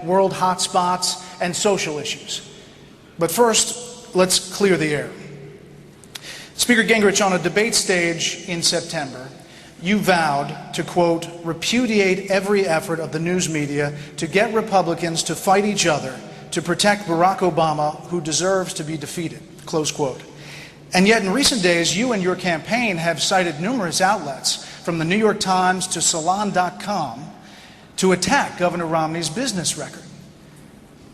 world hotspots, and social issues. But first, let's clear the air. Speaker Gingrich, on a debate stage in September, you vowed to, quote, repudiate every effort of the news media to get Republicans to fight each other to protect Barack Obama, who deserves to be defeated, close quote. And yet in recent days, you and your campaign have cited numerous outlets, from the New York Times to Salon.com, to attack Governor Romney's business record.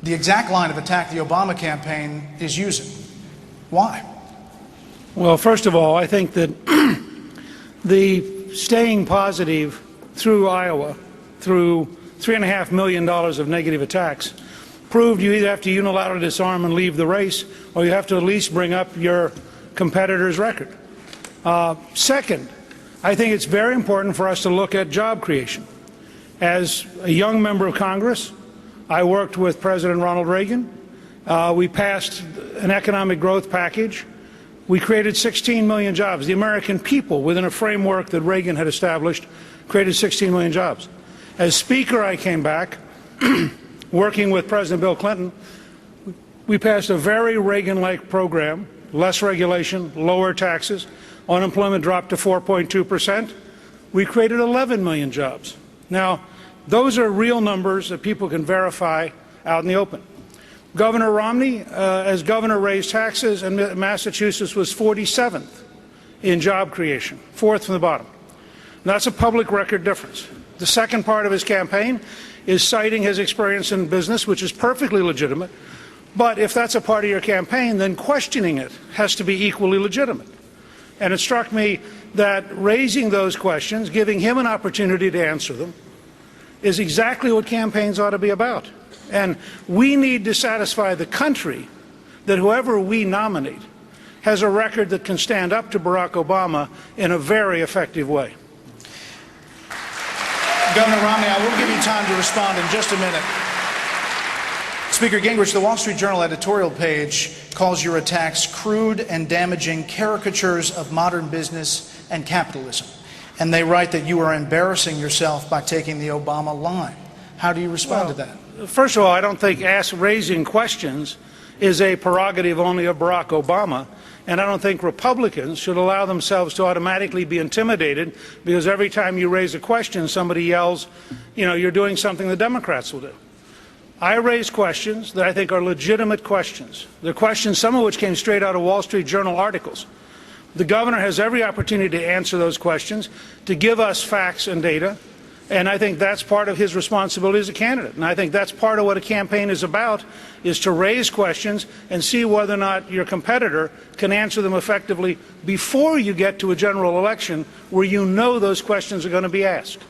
The exact line of attack the Obama campaign is using. Why? Well, first of all, I think that the staying positive through Iowa, through $3.5 million of negative attacks, proved you either have to unilaterally disarm and leave the race, or you have to at least bring up your competitor's record. Second, I think it's very important for us to look at job creation. As a young member of Congress, I worked with President Ronald Reagan. We passed an economic growth package. We created 16 million jobs. The American people, within a framework that Reagan had established, created 16 million jobs. As Speaker, I came back, working with President Bill Clinton. We passed a very Reagan-like program, less regulation, lower taxes. Unemployment dropped to 4.2%. We created 11 million jobs. Now, those are real numbers that people can verify out in the open. Governor Romney, as governor, raised taxes, and Massachusetts was 47th in job creation, fourth from the bottom. And that's a public record difference. The second part of his campaign is citing his experience in business, which is perfectly legitimate. But if that's a part of your campaign, then questioning it has to be equally legitimate. And it struck me that raising those questions, giving him an opportunity to answer them, is exactly what campaigns ought to be about. And we need to satisfy the country that whoever we nominate has a record that can stand up to Barack Obama in a very effective way. Governor Romney, I will give you time to respond in just a minute. Speaker Gingrich, the Wall Street Journal editorial page calls your attacks crude and damaging caricatures of modern business and capitalism. And they write that you are embarrassing yourself by taking the Obama line. How do you respond to that? First of all, I don't think raising questions is a prerogative only of Barack Obama. And I don't think Republicans should allow themselves to automatically be intimidated because every time you raise a question, somebody yells, you know, you're doing something the Democrats will do. I raise questions that I think are legitimate questions. They're questions, some of which came straight out of Wall Street Journal articles. The governor has every opportunity to answer those questions, to give us facts and data, and I think that's part of his responsibility as a candidate. And I think that's part of what a campaign is about, is to raise questions and see whether or not your competitor can answer them effectively before you get to a general election where you know those questions are going to be asked.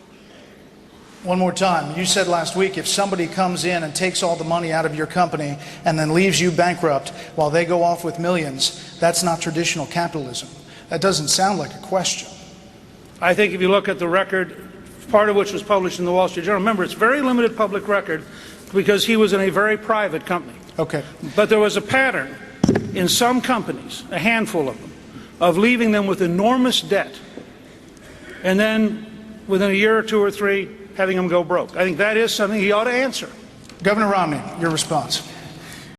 One more time. You said last week if somebody comes in and takes all the money out of your company and then leaves you bankrupt while they go off with millions, that's not traditional capitalism. That doesn't sound like a question. I think if you look at the record, part of which was published in the Wall Street Journal, remember, it's very limited public record because he was in a very private company. Okay. But there was a pattern in some companies, a handful of them, of leaving them with enormous debt and then within a year or two or three having them go broke. I think that is something he ought to answer. Governor Romney, your response.